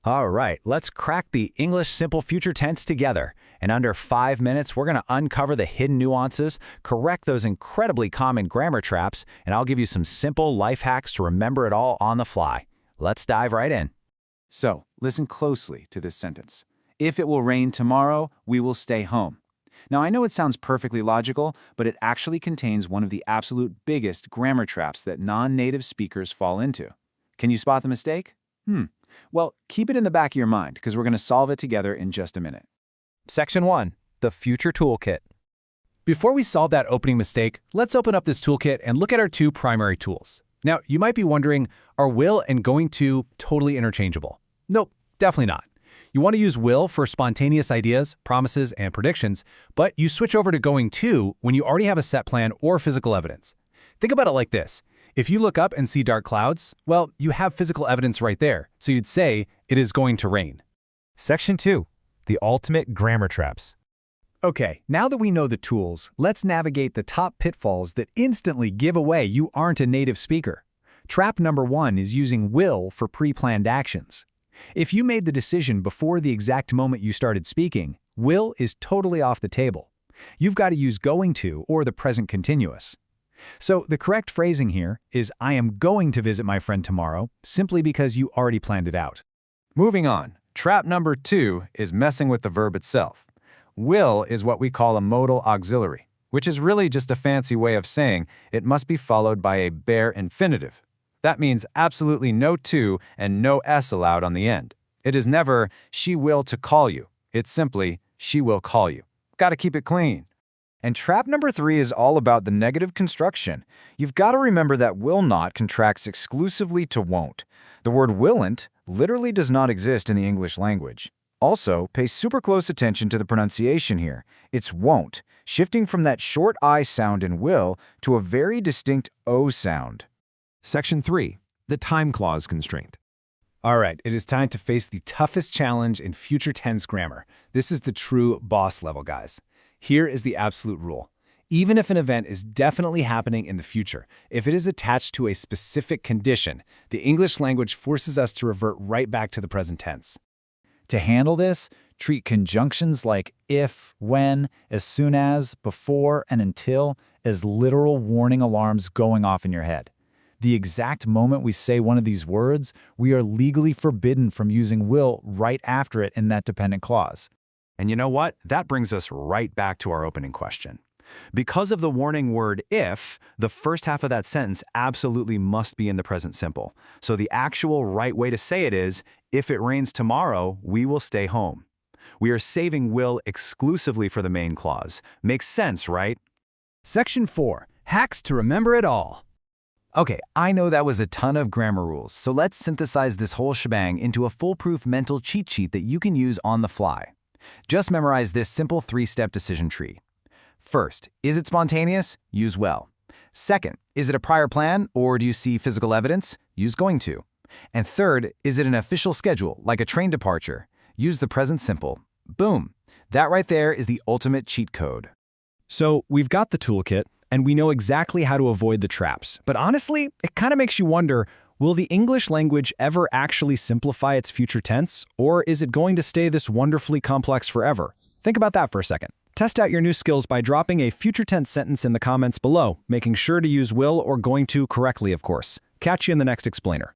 All right, let's crack the English simple future tense together. In under 5 minutes, we're going to uncover the hidden nuances, correct those incredibly common grammar traps, and I'll give you some simple life hacks to remember it all on the fly. Let's dive right in. So, listen closely to this sentence. If it will rain tomorrow, we will stay home. Now, I know it sounds perfectly logical, but it actually contains one of the absolute biggest grammar traps that non-native speakers fall into. Can you spot the mistake? Well, keep it in the back of your mind because we're going to solve it together in just a minute. Section 1. The Future Toolkit. Before we solve that opening mistake, let's open up this toolkit and look at our two primary tools. Now, you might be wondering, are will and going to totally interchangeable? Nope, definitely not. You want to use will for spontaneous ideas, promises, and predictions, but you switch over to going to when you already have a set plan or physical evidence. Think about it like this. If you look up and see dark clouds, well, you have physical evidence right there, so you'd say it is going to rain. Section 2. The Ultimate Grammar Traps. Okay, now that we know the tools, let's navigate the top pitfalls that instantly give away you aren't a native speaker. Trap number 1 is using will for pre-planned actions. If you made the decision before the exact moment you started speaking, will is totally off the table. You've got to use going to or the present continuous. So the correct phrasing here is I am going to visit my friend tomorrow, simply because you already planned it out. Moving on, trap number 2 is messing with the verb itself. Will is what we call a modal auxiliary, which is really just a fancy way of saying it must be followed by a bare infinitive. That means absolutely no to and no s allowed on the end. It is never, she will to call you. It's simply, she will call you. Got to keep it clean. And trap number 3 is all about the negative construction. You've got to remember that will not contracts exclusively to won't. The word willn't literally does not exist in the English language. Also, pay super close attention to the pronunciation here. It's won't, shifting from that short I sound in will to a very distinct O sound. Section 3. The Time Clause Constraint. All right, it is time to face the toughest challenge in future tense grammar. This is the true boss level, guys. Here is the absolute rule. Even if an event is definitely happening in the future, if it is attached to a specific condition, the English language forces us to revert right back to the present tense. To handle this, treat conjunctions like if, when, as soon as, before, and until as literal warning alarms going off in your head. The exact moment we say one of these words, we are legally forbidden from using will right after it in that dependent clause. And you know what? That brings us right back to our opening question. Because of the warning word if, the first half of that sentence absolutely must be in the present simple. So the actual right way to say it is, if it rains tomorrow, we will stay home. We are saving will exclusively for the main clause. Makes sense, right? Section 4. Hacks to remember it all. Okay, I know that was a ton of grammar rules, so let's synthesize this whole shebang into a foolproof mental cheat sheet that you can use on the fly. Just memorize this simple 3-step decision tree. First, is it spontaneous? Use will. Second, is it a prior plan or do you see physical evidence? Use going to. And third, is it an official schedule like a train departure? Use the present simple. Boom. That right there is the ultimate cheat code. So we've got the toolkit and we know exactly how to avoid the traps. But honestly, it kind of makes you wonder, will the English language ever actually simplify its future tense, or is it going to stay this wonderfully complex forever? Think about that for a second. Test out your new skills by dropping a future tense sentence in the comments below, making sure to use will or going to correctly, of course. Catch you in the next explainer.